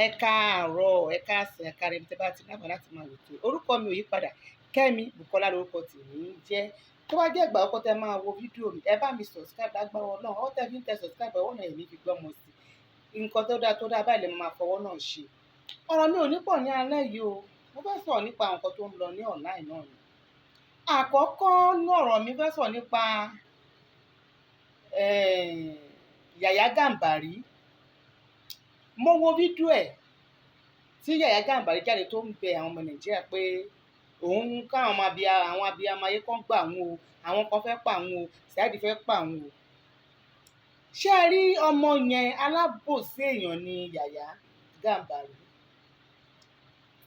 Ẹ káàárọ̀, ẹ káàsán, ẹ káalẹ́ níbi tí ẹ bá ti láǹfààní láti máa wò tó. Orúkọ mi ò yí padà. Kẹ́mi Bùkọ́lá lorúkọ tèmi ń jẹ́. Tó bá jẹ́ ìgbà àkọ́kọ́ tẹ́ máa wo fídíò mi, ẹ bá mi subscribe lágbára Ọlọ́run. Ọwọ́ tẹ́ fi ń tẹ subscribe, ọwọ́ náà èmi fi gbọ́mọ sí. Nǹkan tó dáa báyìí lè máa fọwọ́ náà ṣe. Ọ̀rọ̀ mi ò ní pọ̀ ní alẹ́ yìí o. Mo fẹ́ sọ̀rọ̀ nípa nǹkan tó ń lọ ní online náà ni. Àkọ́kọ́ nú ọ̀rọ̀ mi fẹ́ sọ̀rọ̀ nípa Yàyà Gàmbàrí. Mo wo fídíò ẹ̀ tí Yàyà Gàmbàrí jáde tó ń bẹ àwọn ọmọ Nàìjíríà pé òun káwọn àwọn abiyamọ ayé kan gbà wọn o, àwọn kan fẹ́ pa àwọn o, Saheed fẹ́ pa àwọn o. Ṣé ẹ rí ọmọ yẹn alábòsí èèyàn ni Yàyà Gàmbàrí?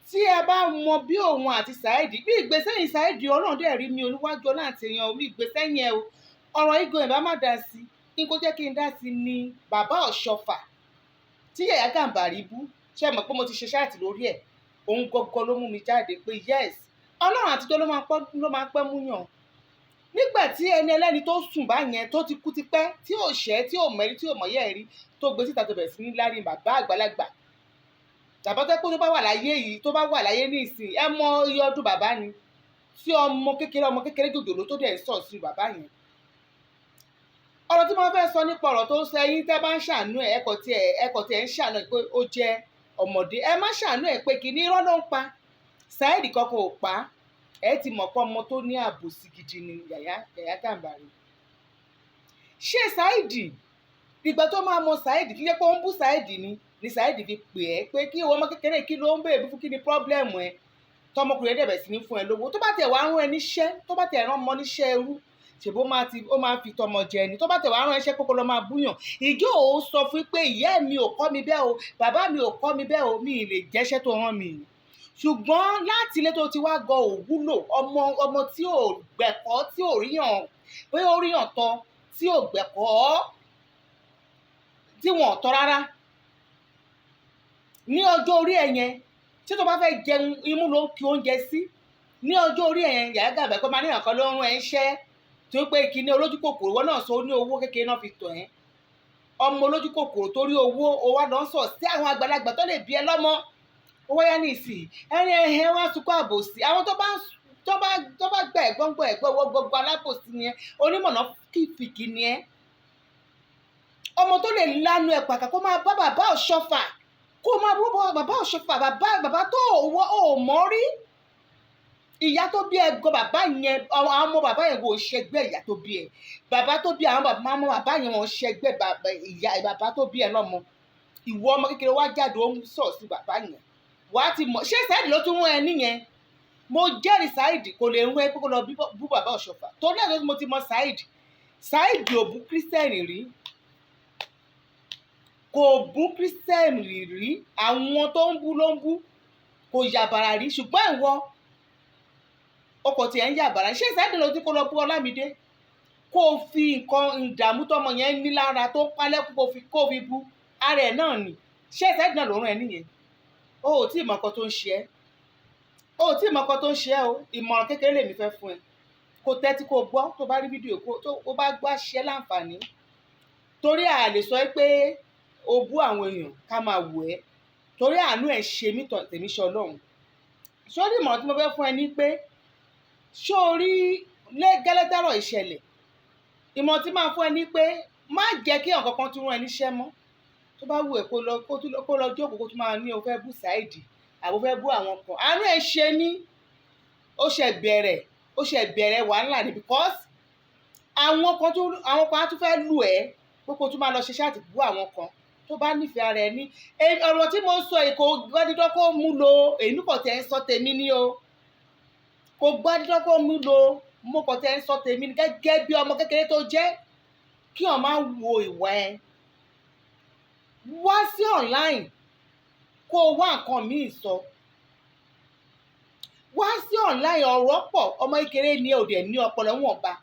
Tí ẹ bá mọ bí òun àti Saheed bí ìgbésẹ̀ yìí Saheed Ọlọ́run dẹ̀ rí mi olúwájú Ọlọ́run èèyàn omi ìgbésẹ̀ yẹn o, ọ̀rọ̀ igun ẹ̀ bá má dá sí i kó jẹ́ kí n dá sí i ní bàbá Ọ̀ṣọ́fà tí Yàyà Gàmbàrí bú. Ṣé ẹ mọ̀ pé mo ti ṣe ṣáàtì lórí ẹ̀? Òun gọ́gọ́ ló mú mi jáde pé yes, Ọlọ́run àtijọ́ ló máa ń pẹ́ múyàn. Nígbà tí ẹni ẹlẹ́ni tó sùn bá yẹn tó ti kú tipẹ́ tí ò ṣẹ́ tí ò mẹ́rí tí ò mọ̀yẹ́ rí tó gbé síta tó bẹ̀rẹ̀ sí ní lárí bàbá àgbàlagbà. Bàbá tó pé tó bá wà láyé yìí tó bá wà láyé ní ìsìn ẹ mọ iye ọdún bàbá ni tí ọmọ kékeré jòjòló tó dẹ̀ ń sọ̀ sí bàbá yẹn. Ọ̀rọ̀ tí mo fẹ́ sọ nípa ọ̀rọ̀ tó ń sọ ẹ̀yin tẹ́ bá ń ṣàánú ẹ̀ ẹ̀kọ́ tí ẹ̀ ń ṣàánú ẹ̀ pé ó jẹ́ ọmọdé, ẹ má ṣàánú ẹ̀ pé kí ní irọ́ ló ń pa. Saheed kankan ò pa. Ẹ ti mọ̀ pé ọmọ tó ní àbòsí gidi ni Yàyà Gàmbàrí. Ṣé Saheed ìgbà tó máa mọ Saheed kí jẹ́ pé ó ń bú Saheed ni Saheed fi pè ẹ́ pé kí ọmọ kékeré kí ló ń bèèrè fún kí ni problem ẹ tọmọkùnrin dẹ̀bẹ̀ sí ní fún ẹ lówó tó bá tẹ̀ wá rán ẹ níṣẹ́ tó bá tẹ̀ rán ọmọ níṣẹ́ ẹrú ṣèbó ó máa fi tọmọ jẹ ni tó bá tẹ̀ wá rán ẹṣẹ́ kókó lọ máa búyàn. Ìjọ òun sọ fún pé ìyá mi ò kọ́ mi bẹ́ẹ̀ o, bàbá mi ò kọ́ mi bẹ́ẹ̀ o, mi ì lè jẹ́ṣẹ́ tó rán mi. Ṣùgbọ́n láti ilé tó ti wá gọ òwúlò ọmọ tí ò gbẹ̀kọ́ tí ò ríyàn pé ó ríyàn tán tí ò gbẹ̀kọ́ tí wọn ò tọ́ rárá. Ní ọjọ́ orí ẹ̀ yẹn tí tó bá fẹ́ jẹun imú ló ń kí oúnjẹ sí. Ní ọjọ́ orí ẹ̀ yẹn Yàyà Gàmbàrí kó máa ní ìyànkan ló ń rán ẹ iṣẹ́ tó pé kíní olójú kòkòrò wọn náà sọ ní owó kékeré náà fi tọ̀ ẹ́. Ọmọ olójú kòkòrò torí owó wá lọ sọ sí àwọn àgbàlagbà tó lè bí ẹ lọ́mọ. Ó wáyá ní ìsìn ẹni ẹ̀hẹ́ wá sunkún àbòsí àwọn tó bá gbà ẹ̀gbọ́n owó gbogbo alábòsí ni ẹ onímọ̀nà kìfìkì ni ẹ. Ọmọ tó lè lanu ẹ̀ pàkà kó máa bá bàbá Ọ̀ṣọ́fà kó máa bú bàbá Ọ̀ṣọ́fà bàbá tó ò mọ̀ rí. Ìyá tó bí ẹ gan bàbá yẹn àwọn ọmọ bàbá yẹn kò ṣẹgbẹ́ ìyá tó bí ẹ. Bàbá tó bí àwọn ọmọ bàbá yẹn wọ́n ṣẹgbẹ́ ìyá bàbá tó bí ẹ lọ́mọ. Ìwọ ọmọ kékeré wá jáde ó ń sọ̀ sí bàbá yẹn. Wà á ti mọ̀ ṣé Saheed ló tún rán ẹ níyẹn? Mo jẹ́rìí Saheed kò lè rán ẹ pé kó lọ bú bàbá Ọ̀ṣọ́fà. Torí ẹ̀ ló mo ti mọ Saheed ò bú kírísítẹ́nì rí. Kò bú kírísítẹ́nì rí. Àwọn tó ń bú ló ń bú. Kò yàbàrà rí ṣùgbọ́n ìwọ ọkọ̀ tí ẹ̀ ń yàbàrà. Ṣé Saheed ló ti kó lọ bú Ọlámídé? Kó fi nǹkan ìdààmú tọmọ yẹn ní lára tó pálẹ́kù kó fi bú ara ẹ̀ náà ni. Ṣé Saheed náà ló rán ẹ níyẹn? O ò tí ì mọ nǹkan tó ń ṣe ẹ́. O ò tí ì mọ nǹkan tó ń ṣe ẹ́ o. Ìmọ̀ràn kékeré lèmi fẹ́ fún ẹ. Kó tẹ́tí kó gbọ́ tó bá rí fídíò tó bá gbọ́ ṣẹ́ láǹfààní. Torí a lè sọ pé o bú àwọn èèyàn ká máa wò ẹ́. Torí àánú ẹ̀ ṣe mí tèmi ṣe Ọlọ́run. Sórí ìmọ̀ràn tí mo fẹ́ fún ẹ ní pé ṣó o rí gẹ́lẹ́dẹ́rọ̀ ìṣẹ̀lẹ̀. Ìmọ̀ràn tí máa fún ẹ ní pé má jẹ́ kí ọ̀kan kan tún rán ẹ níṣẹ́ mọ́. Tó bá wù ẹ́ kó lọ jókòó kó tún máa ní o fẹ́ bú Saheed àbò fẹ́ bú àwọn kan. Àánú ẹ̀ ṣe mí. Ó ṣe bẹ̀rẹ̀ wàhálà ni because àwọn kan á tún fẹ́ lù ẹ́ pé kó tún máa lọ ṣe ṣáàtì bú àwọn kan tó bá nífẹ̀ẹ́ ara ẹ ní. Ọ̀rọ̀ tí mo sọ èkó gbọ́dọ̀ kó mú lo èyí kò tẹ́ ń sọ tèmi ní o. Kò gbọ́dọ̀ kó mú lo mo kò tẹ́ ń sọ tèmi ní gẹ́gẹ́ bí ọmọ kékeré tó jẹ́ kí o máa wo ìwà ẹ. Wá sí online kó o wá nǹkan míì sọ. Wá sí online ọ̀rọ̀ pọ̀ ọmọ kékeré ni ò dẹ̀ ní ọpọlọ wọn bá.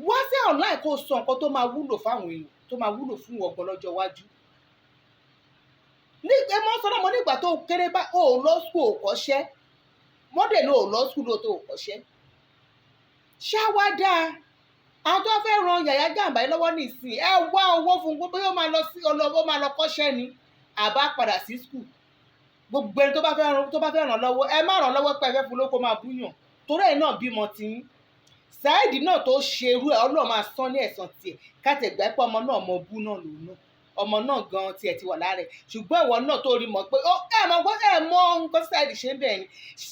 Wá sí online kó o sọ nǹkan tó máa wúlò fáwọn èèyàn tó máa wúlò fún ọgbọ́n lọ́jọ́ iwájú. Ẹ mọ́ sọ́nà mọ́ nígbà tó kéré bá o lọ school ò kọ́ṣẹ́. Mọ́dẹ̀ ló lọ school ló tó ò kọ́ṣẹ́. Ṣá wá dáa. Àwọn tó fẹ́ ran Yàyà Gàmbàrí lọ́wọ́ nísìnyí ẹ wá owó fún gbogbo yóò máa lọ kọ́ṣẹ́ ni. àbá padà sí skul. Gbogbo ẹni tó bá fẹ́ ràn lọ́wọ́ ẹ má ràn lọ́wọ́ pé ẹ fẹ́ fún lóko máa búyàn torí ẹ̀ náà bímọ tí yín. Saheed náà tó ṣe irú ẹ̀ Ọlọ́run máa san ní ẹ̀san tiẹ̀ kátẹ̀gbá pé ọmọ náà ọmọ bú náà lòun náà ọmọ náà gan tiẹ̀ ti wà lára ẹ̀ ṣùgbọ́n ìwọ náà tó rí mọ̀ pé ẹ mọ nǹkan Saheed ṣe ń bẹ̀ ni.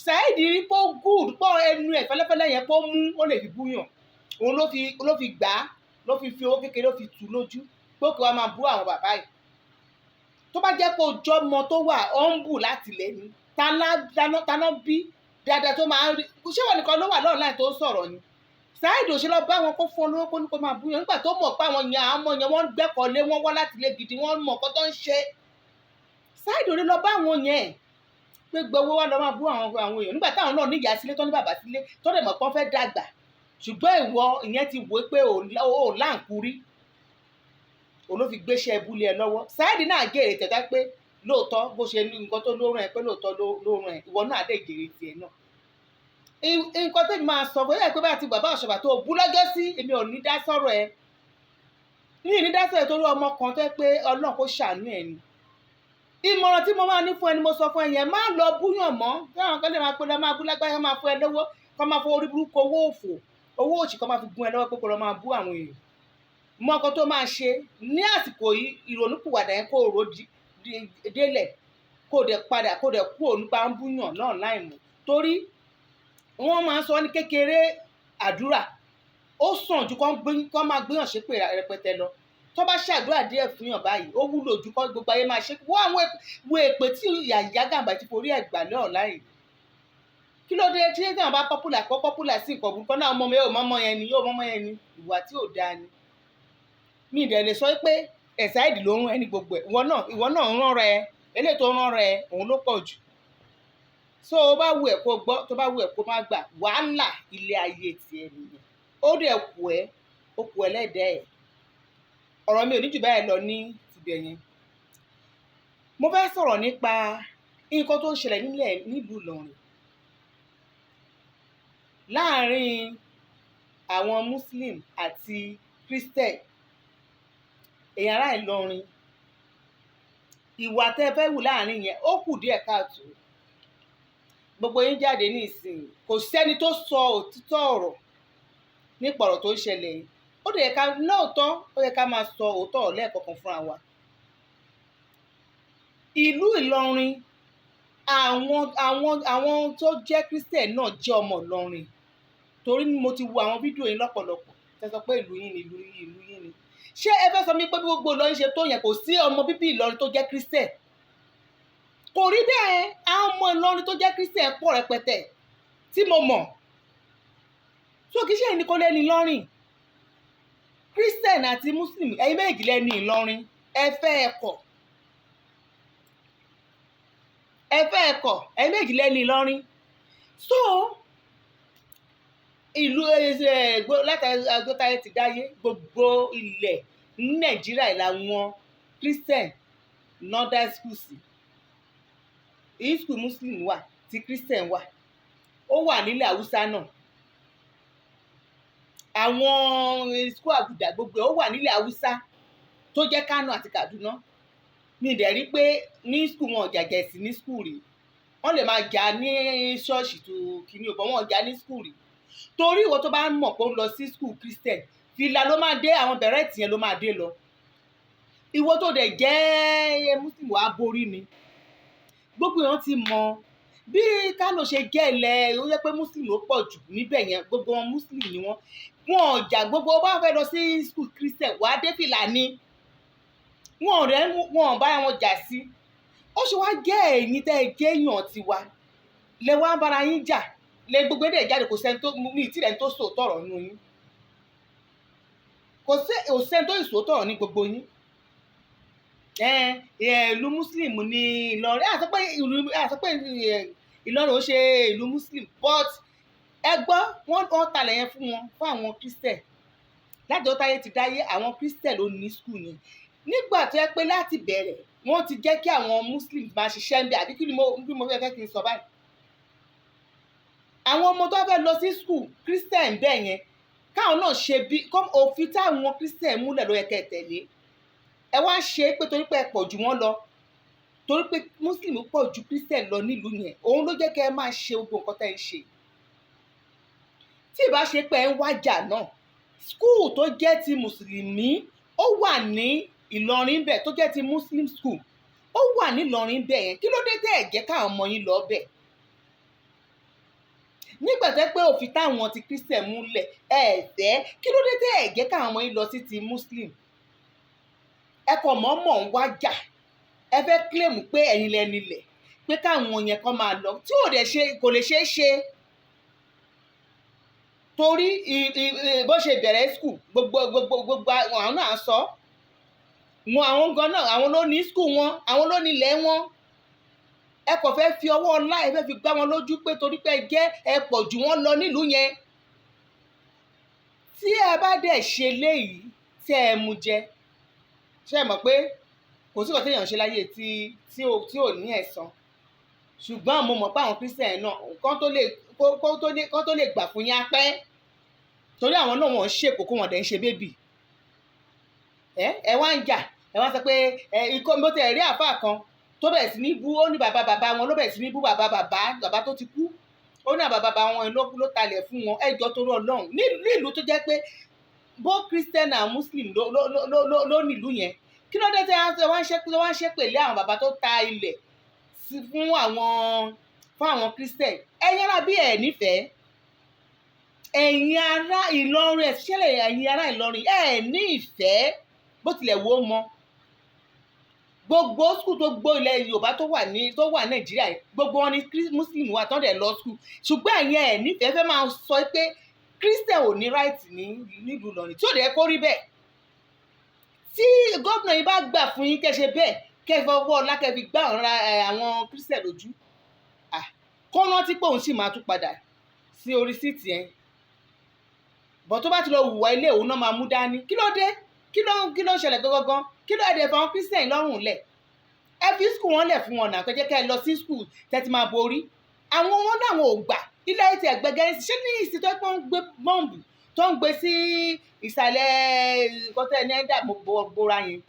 Saheed rí pé ó gùd pọ̀ ẹnu ẹ̀ fẹ́lẹ́fẹ́lẹ́ yẹn pé ó mú ó lè fi búyàn òun ló fi gbà á ló fi owó kékeré ló fi tù lójú pé kí wọ́n máa bú àwọn bàbá yìí. Tó bá jẹ́ pé ojú ọmọ tó wà ọ́nbù láti lẹ́nu taná bí dáadáa tó máa ń rí ṣé wọn nìkan ló wà lọ́ọ̀láì tó ń sọ̀rọ̀ ni. Saheed ò ṣe lọ bá wọn kó fún olówó kó ní kó máa bú yẹn nígbà tó mọ̀ pé àwọn yẹn àwọn ọmọ yẹn wọ́n gbẹ́kọ̀ọ́lé wọ́n wá láti ilé gidi wọ́n mọ̀ nǹkan tó ń ṣe. Saheed ò ní lọ bá àwọn yẹn pé gbowó wá lọ máa bú àwọn èèyàn nígbà táwọn náà níyàá sílé tó ní bàbá sílé tó dẹ̀ mọ̀ pé wọ́n fẹ́ dàgbà ṣùgbọ́n ìwọ ìyẹn ti wò pé ò láǹkúrí òun ló fi gbéṣẹ́ ìbúlé ẹ lọ́wọ́. Saheed náà gèrè tẹ̀tà pé lóòótọ́ bó ṣe ní nǹkan tó lórun ẹ pé lóòótọ́ lórun ẹ ìwọ náà dé gèrè tiẹ̀ náà. Nǹkan tẹ́mi máa sọ bóyá pé bá ti bàbá Òṣùpá tó bú lọ́jọ́ sí èmi ò ní dá sọ̀rọ̀ ẹ ní dá sọ̀rọ̀ ẹ torí ọmọ kan tó pé Ọlọ́run kó ṣàánú ẹ ni. Ìmọ̀ràn tí mo máa ní fún ẹ ni mo sọ fún ẹ yẹn má lọ búyàn mọ́ káwọn kan lè máa pe lọ máa bú lágbára máa fún ẹ lọ́wọ́ kó máa fọ orí burúkú owó òṣì kó máa fi gún ẹ lọ́wọ́ pé kó lọ máa bú àwọn èèyàn. Mọ nǹkan tó máa ṣe ní àsìkò yìí ìrònúpìwàdà yẹn kó rò délẹ̀ kó dẹ̀ padà kó dẹ̀ kú òun bá ń búyàn náà láì mọ̀ torí wọ́n máa ń sọ ní kékeré àdúrà ó sàn ju kó máa gbéyàn ṣépè rẹpẹtẹ lọ. Tó bá ṣàdúrà díẹ̀ fún yàn báyìí ó wúlò ju kó gbogbo ayé máa ṣe wọ́n àwọn èpè tí Yahya Gambari ti forí ẹ̀ gbà lọ́ọ̀ láì. Kí ló dé tí wọ́n bá popular sí nǹkan burúkú náà ọmọ mi yóò mọ́mọ́ yẹn ni ìwà tí ò dáa ni. Mi ìdẹ̀ lè sọ pé Saheed ló ń rán ẹni gbogbo ẹ̀ ìwọ náà ń rán rẹ eléyìí tó ń rán rẹ òun ló pọ̀ jù. So ó bá wù ẹ́ kó gbọ́ tó bá wù ẹ́ kó má gbà wàhálà ilé ayé tiẹ̀ nìyẹn ó dẹ̀ kù ẹ́ ó kù ẹlẹ́dẹ̀ẹ́ ẹ̀. Ọ̀rọ̀ mi ò ní jù báyìí lọ ní tibẹ̀ yẹn. Mo fẹ́ sọ̀rọ̀ nípa nǹkan tó ń ṣẹlẹ̀ nílùú Ìlọrin láàárín àwọn Muslim àti Christian èèyàn ará Ìlọrin. Ìwà tẹ́ fẹ́ wù láàárín yẹn ó kù díẹ̀ káàtó. Gbogbo yín jáde ní ìsìn kò sẹ́ni tó sọ òtítọ́ ọ̀rọ̀ nípa ọ̀rọ̀ tó ń ṣẹlẹ̀ yìí. Ó dẹ̀ ká lóòótọ́ ó yẹ ká máa sọ òótọ́ ọ̀rọ̀ lẹ́ẹ̀kọ̀ọ̀kan fúnra wa. Ìlú Ìlọrin àwọn tó jẹ́ Christian náà jẹ́ ọmọ Ìlọrin torí mo ti wo àwọn fídíò yín lọ́pọ̀lọpọ̀ tẹ́ sọ pé ìlú yín ni. Ṣé ẹ fẹ́ sọ mi pé bí gbogbo Ìlọrin ṣe tó yẹn kò sí ọmọ bíbí Ìlọrin tó jẹ́ Christian? Kò rí bẹ́ẹ̀ àwọn ọmọ Ìlọrin tó jẹ́ Christian pọ̀ rẹpẹtẹ tí mo mọ̀. So kì í ṣe ẹni kò lẹ́ni Ìlọrin Christian àti Muslim ẹ̀yin méjì lẹ́ni Ìlọrin ẹ fẹ́ ẹ̀kọ́ ẹ̀yin méjì lẹ́ni Ìlọrin. So ìlú látàgbọ́táyé ti dáyé gbogbo ilẹ̀ ní Nàìjíríà làwọn Christian northern schools school Muslim wà tí Christian wà ó wà nílẹ̀ Haúsá náà àwọn school àgùdà gbogbo ó wà nílẹ̀ Haúsá tó jẹ́ Kánò àti Kaduna. Mi dẹ̀ rí pé ní school wọn jàjà ẹ̀sìn ní school rí wọ́n lè máa jà ní ṣọ́ọ̀ṣì tó kìíní ọ̀pọ̀ wọn jà ní school rí torí ìwọ tó bá ń mọ̀ pé ó lọ sí school Christian fìlà ló máa dé àwọn bẹ̀rẹ̀tì yẹn ló máa dé lọ. Ìwọ tó dẹ̀ jẹ́ Muslim wàá borí ni gbogbo èèyàn ti mọ̀ bí Kánò ṣe jẹ́ ilẹ̀ ó yẹ pé Muslim ló pọ̀ jù níbẹ̀ yẹn gbogbo wọn Muslim ni wọ́n jà gbogbo bá fẹ́ lọ sí school Christian wàá dé fìlà ni wọn bá wọn jà sí. Ó ṣe wá jẹ́ ẹ̀yin tẹ́ ẹ jẹ́ èèyàn tiwa lẹ wá ń bára yín jà lẹ gbogbo èdè jáde kò sẹ́ni tó ní ìtìrẹ̀ tó sòótọ́ ọ̀rọ̀ nínú yín kò sẹ́ni tó ìsòótọ́ ọ̀rọ̀ ní gbogbo yín. Ìlú Muslim ní Ìlọrin àsọpé Ìlọrin ó ṣe ìlú Muslim but ẹ gbọ́ wọ́n talẹ̀ yẹn fún àwọn Christian láti ọ̀tá yẹn ti dáyé àwọn Christian ló ní school yẹn nígbà tó yẹ pé láti bẹ̀rẹ̀ wọ́n ti jẹ́ kí àwọn Muslim máa ṣiṣẹ́ ń bẹ àbí kí ni mo fẹ́ kí n sọ báyìí. Àwọn ọmọ tó fẹ́ lọ sí school Christian bẹ́ẹ̀ yẹn káwọn náà ṣe bí òfin táwọn Christian múlẹ̀ ló yẹ kẹ́ tẹ̀lé ẹ wá ṣe pé torí pé ẹ pọ̀ jù wọ́n lọ torí pé muslim pọ̀ ju christian lọ nílùú yẹn, òun ló jẹ́ kẹ́ ẹ máa ṣe gbogbo nǹkan tẹ́ ń ṣe. tí ìbá ṣe pé ẹ ń wájà náà, school tó jẹ́ ti mùsùlùmí ó wà ní Ìlọrin bẹ̀, tó jẹ́ ti muslim school ó wà ní Ìlọrin bẹ̀ yẹn, kí ló dé tẹ́ ẹ̀ jẹ́ káwọn ọmọ yín lọ bẹ̀? nígbà tó pé òfin táwọn ti christian múlẹ̀ fẹ́, kí ló dé tẹ́ ẹ̀ jẹ́ káwọn ọmọ yín lọ sí ti muslim? ẹ kàn mọ̀ọ́mọ̀ ń wájà, ẹ fẹ́ claim pé ẹ̀yin lẹ nílẹ̀, pé káwọn yẹn kàn máa lọ, tí kò lè ṣeé ṣe. torí bó ṣe bẹ̀rẹ̀ school gbogbo àwọn náà sọ wọn, àwọn gan náà àwọn ló ní school wọn, àwọn ló ní ilẹ̀ wọn. ẹ kàn fẹ́ fi ọwọ́ ọlá ẹ fẹ́ fi gbá wọn lójú pé torí pé ẹ pọ̀ jù wọ́n lọ nílùú yẹn. tí ẹ bá dẹ̀ ṣe léyìí tí ẹ mú jẹ, ṣé ẹ mọ̀ pé kò sí nǹkan téèyàn ṣe láyé tí ò ní ẹ̀san. ṣùgbọ́n mo mọ̀ pé àwọn christian náà kán tó lè gbà fún yín á pẹ́, torí àwọn náà wọ́n ń ṣèkókó wọn dẹ̀ ń ṣe bébì. ẹ wá ń jà, ẹ wá sọ pé ikọ́ mo tẹ̀ rí àfáà kan tó bẹ̀rẹ̀ sí ní bú, ó ní bàbá wọn ló bẹ̀rẹ̀ sí ní bú bàbá tó ti kú, ó ní bàbá wọn ló talẹ̀ fún wọn. ẹjọ́ torí Ọlọ́run, nílùú tó jẹ́ pé bó christian and muslim ló nílùú yẹn, kí ló dé tẹ́ wá ń ṣépèlé àwọn bàbá tó ta ilẹ̀ fún àwọn christian? ẹ̀yin ará bí ẹ̀ nífẹ̀ẹ́, ẹ̀yin ará Ìlọrin especially ẹ̀yin ará Ìlọrin ẹ̀ ní ìfẹ́ bó tilẹ̀ wó mọ́. gbogbo skul tó gbó ilẹ̀ Yorùbá tó wà Nàìjíríà gbogbo wọn ni muslim wà tán dẹ̀ lọ skul, ṣùgbọ́n ẹ̀yin ẹ̀ nífẹ̀ẹ́ fẹ́ máa sọ pé christian ò ní right nílùú Ìlọrin, tí ò dẹ̀ kó rí bẹ́ẹ̀. tí gómìnà yìí bá gbà fún yín kẹ́ ṣe bẹ́ẹ̀, kẹ́ fọwọ́ ọlá kẹ́ fi gbá àwọn christian lójú, kó rántí pé òun sì máa tún padà sí orí síìtì yẹn. bọ̀ tó bá ti lọ hùwà ilé òun náà máa mú dání. kí ló dé? kí ló ń ṣẹlẹ̀ gangan? kí ló ẹ̀dẹ̀ fún àwọn christian lọ́rùn lẹ̀? ẹ fi skul wọn lẹ̀ fún wọn náà, kẹjẹ́ kẹ́ ẹ lọ sí skul tẹ́tí máa borí. àwọn wọn náà wọn ò gbà, ilé ayé ti ẹ̀gbẹ́gẹ́ ṣé ní ìsìn tó ń gbé bọ́ǹbù tó ń gbé sí ìsàlẹ̀ kọ́tẹ́ ní ẹ̀dá bora yẹn,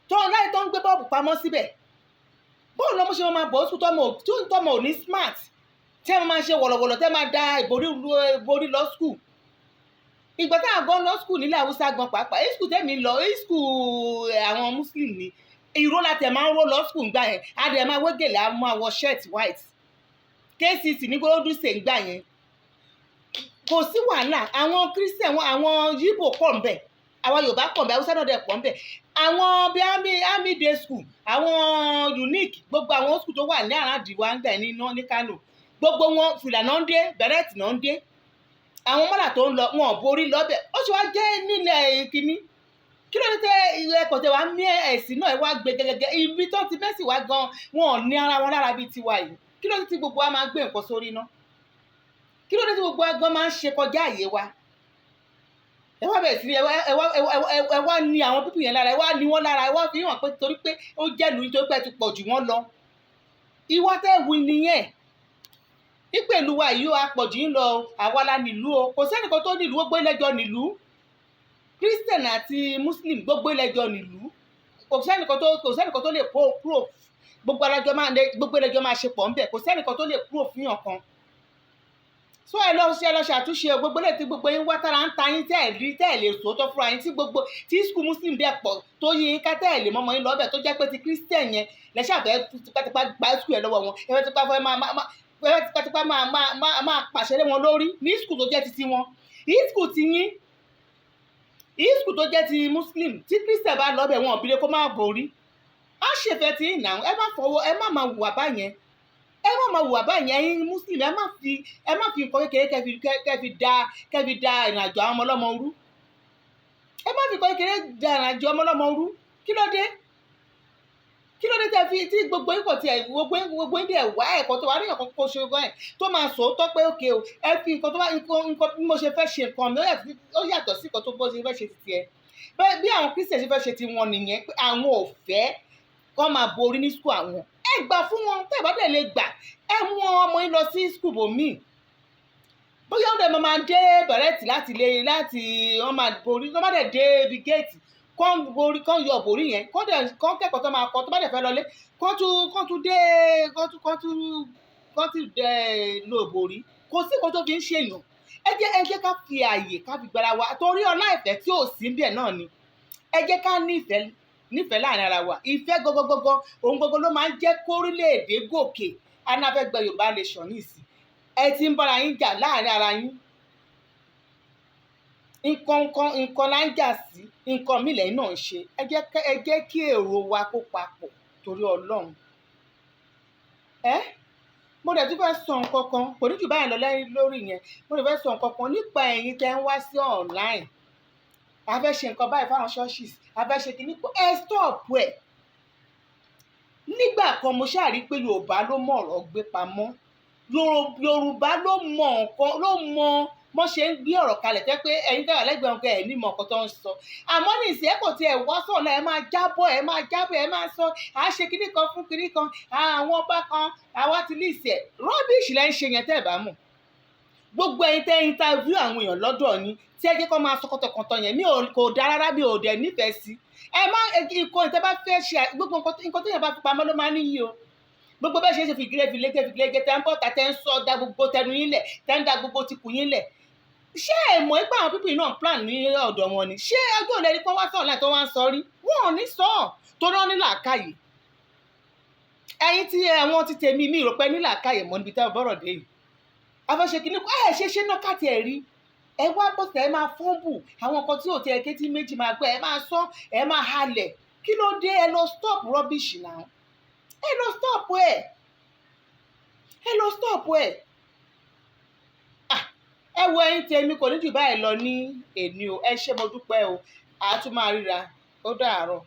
tó ń gbé bọ́ọ̀bù pamọ́ síbẹ̀. bóun lọ́mọ ṣe máa bọ̀ ọ́ sùn tọ́mọ ò ní smart, tí ẹ máa ṣe wọ̀lọ̀wọ̀lọ̀ tẹ́ máa da ìborí lọ skul. ìgbà táwọn gan lọ skul nílẹ̀ Haúsá gan pàápàá, skul tẹ́mi lọ skul àwọn muslim ni, ìró la tẹ̀ máa ń ró lọ skul gbà yẹn, a dẹ̀ máa wégèlè, a máa wọ shirt white. KCC ní gbọ́dọ̀ ṣe gbà yẹn kò sí wàhálà. àwọn christian àwọn Yíbò pọ̀ ń bẹ̀, àwọn Yorùbá pọ̀ ń bẹ̀, Haúsá náà dẹ̀ pọ̀ ń bẹ̀. àwọn bíi army day school, àwọn unique, gbogbo àwọn school tó wà ní àràdìwá ń bẹ̀ ní Kano, gbogbo wọn fìlà náà ń dé, bẹ̀rẹ̀tì náà ń dé. àwọn mọ́là tó ń lọ wọn ò borí lọ́bẹ̀. ó ṣe wá jẹ́ nílẹ̀ kínní, kí ló dé tẹ́ ẹ̀kọ́ tẹ́ wá mí ẹ̀sìn náà wá gbé gẹ́gẹ́ ibi tó ti mẹ́sì wá gan, wọn ò ní ara wọn lára bíi tiwa yìí. kí ló dé tí gbogbo wa máa gbé nǹkan sórí náà? kí ló dé tí gbogbo wa gan máa ń ṣe kọjá àyè wa? ẹ wá bẹ̀rẹ̀ sí ẹ wá ní àwọn pípì yẹn lára, ẹ wá ní wọn lára, ẹ wá fi hàn pé torí pé ó jẹ́ ìlú nítorí pé ẹ ti pọ̀ jù wọ́n lọ. ìwà tẹ́ wù nìyẹn. ìpèlú wa yìí ó apọ̀jù ń lọ, àwa la nílùú o, kò sẹ́nìkan tó nílùú, gbogbo ilẹ̀jọ nílùú. christian àti muslim gbogbo ilẹ̀jọ nílùú, kò sẹ́nìkan tó lè pro gbogbo ilẹ̀jọ máa ṣe pọ̀ ńbẹ̀, kò sẹ́nìkan tó lè pro fún yàn kan. so ẹ lọ ṣàtúnṣe gbogbo ilé tí gbogbo yín wá tára ń ta yín tẹ́ ẹ̀ lè sòótọ́ fúnra yín, tí skul muslim dẹ̀ pọ̀ tó yín ká tẹ́ ẹ̀ lè mọ́mọ́ yín lọ́bẹ̀, tó jẹ́ pé ti christian yẹn lẹ́ṣàfẹ́ tipátipá gba skul ẹ̀ lọ́wọ́ wọn, ẹ fẹ́ tipátipá máa pàṣẹ lé wọn lórí ní skul tó jẹ́ ti tiwọn. skul ti yín, skul tó jẹ́ ti muslim, tí christian bá lọ́bẹ̀ wọn òbí lè kó máa borí. á ṣèfẹ́ tí ìnà ẹ má máa hùwà báyẹn, ẹ̀yin muslim ẹ má fi nǹkan kékeré kẹ́ fi da ìrìnàjò àwọn ọmọ ọlọ́mọ rú. ẹ má fi nǹkan kékeré da ìrìnàjò ọmọ ọlọ́mọ rú. kí ló dé tẹ́ fi tí gbogbo yín kò tiẹ̀ gbogbo yín dẹ̀ wá ẹ̀kọ́ tó wá rí ẹ̀kọ́ kó ṣe gan ẹ̀ tó máa sòótọ́ pé òkè o, ẹ fi nǹkan tó wá nǹkan bí mo ṣe fẹ́ ṣe nǹkan mi ó yàtọ̀ sí nǹkan tó bó ṣe fẹ́ ṣe ti tiẹ̀. bí àwọn christian ṣe fẹ́ ṣe ti wọn nìyẹn, pé àwọn ò fẹ́ kọ́ máa borí ní skul àwọn. ẹ gbà fún wọn, tẹ́ ẹ bá dẹ̀ lè gbà, ẹ mú ọmọ yín lọ sí skul bòmíì. bóyá ó dẹ̀ máa dé bẹ̀rẹ̀tì láti wọ́n máa borí, wọ́n má dẹ̀ dé ibi géètì kán yọ borí yẹn kán kẹ́kọ̀ọ́ tó máa kọ́ tó bá dẹ̀ fẹ́ lọlé kán tún lo borí kò sí nǹkan tó fi ń ṣèyàn ẹ jẹ́ ká fi ààyè ká fi gbára wa torí ọlá ìfẹ́ tí ò sí ń bẹ̀ náà ni ẹ jẹ́ ká nífẹ̀ẹ́ láàrin ara wa ìfẹ́ gọgọgọgọ òun gbogbo ló máa ń jẹ́ kórílẹ̀-èdè gòkè anáfẹ́gbẹ́ Yorùbá nation nísìn ẹ ti ń bára yín jà láàrin ara yín nǹkan là ń jà sí nǹkan mílẹ̀ náà ń ṣe ẹ jẹ́ kí èrò wa kó papọ̀ torí Ọlọ́run mo dẹ̀ tún fẹ́ sọ nǹkan kan kò ní jù báyìí lọ lórí yẹn mo dẹ̀ fẹ́ sọ nǹkan kan nípa ẹ̀yin tẹ́ ń wá sí online a fẹ́ ṣe nǹkan báyìí fáwọn churches a fẹ́ ṣe kìíní ẹ stop ẹ̀ nígbà kan mo ṣáà rí pé Yorùbá ló mọ̀ ọ̀rọ̀ gbé pamọ́ Yorùbá ló mọ nǹkan ló mọ wọ́n ṣe ń gbé ọ̀rọ̀ kalẹ̀ tẹ́ pé ẹ̀yin dára lẹ́gbẹ̀ẹ́ ọ̀gá ẹ̀ ní mọ̀ ọkọ̀ tó ń sọ àmọ́ ní ìsìn ẹ̀kọ́ tí ẹ̀ wá sọ̀rọ̀ náà ẹ máa jábọ̀ ẹ máa sọ à á ṣe kinní kan fún kinní kan àwọn ọba kan àwa ti lè ṣe rọ́bìṣì lẹ́ ń ṣe yẹn tẹ́ ẹ̀ bá mọ̀ gbogbo ẹ̀yin tẹ́ interview àwọn èèyàn lọ́dọ̀ ni tí ẹ jẹ́ kó máa sọ kọ́tọ̀kọ́tọ̀ yẹn mi kò dá rárá mi ò dẹ̀ nífẹ̀ẹ́ sí ẹ má nǹkan ìtẹ́ bá fẹ́ ṣe gbogbo nǹkan tó yẹn bá fi pamọ́ ló máa níyì o gbogbo bẹ́ẹ̀ ṣe fìgírẹ́gẹ́ tẹ́ ń bọ̀ tẹ́ ń sọ da gbogbo tẹnu yín lẹ̀ tẹ́ ń da gbogbo tìkù yín lẹ̀ ṣé ẹ mọ̀ pé àwọn pípì náà plan ní ọ̀dọ̀ wọn ni ṣé ọjọ́ òlẹ́ni kan wá sọ̀rọ̀ láì tó wá ń sọ rí wọn ò ní sọ ọ́ tó rán ní làákàyè ẹ̀yin tí àwọn ti tèmi mi rò pé ní làákàyè mọ́ níbi táwọn bọ́rọ̀ dé yìí afẹ́ṣe kìíní kọ́ ṣe náà káàtì ẹ̀ rí ẹ wá bọ̀sẹ̀ ẹ máa fọ́nbù àwọn nǹkan tí ò tẹ ẹ̀kẹ́ tí méjì máa gbọ́ ẹ máa sọ ẹ máa halẹ̀ kí ló dé ẹ lọ stop rubbish náà ẹ lọ stop ẹ ẹ wo ẹ̀yin tèmi kò ní jù báyìí lọ ní èní o ẹ ṣé mo dúpẹ́ o àá tún máa ríra ó dàárọ̀.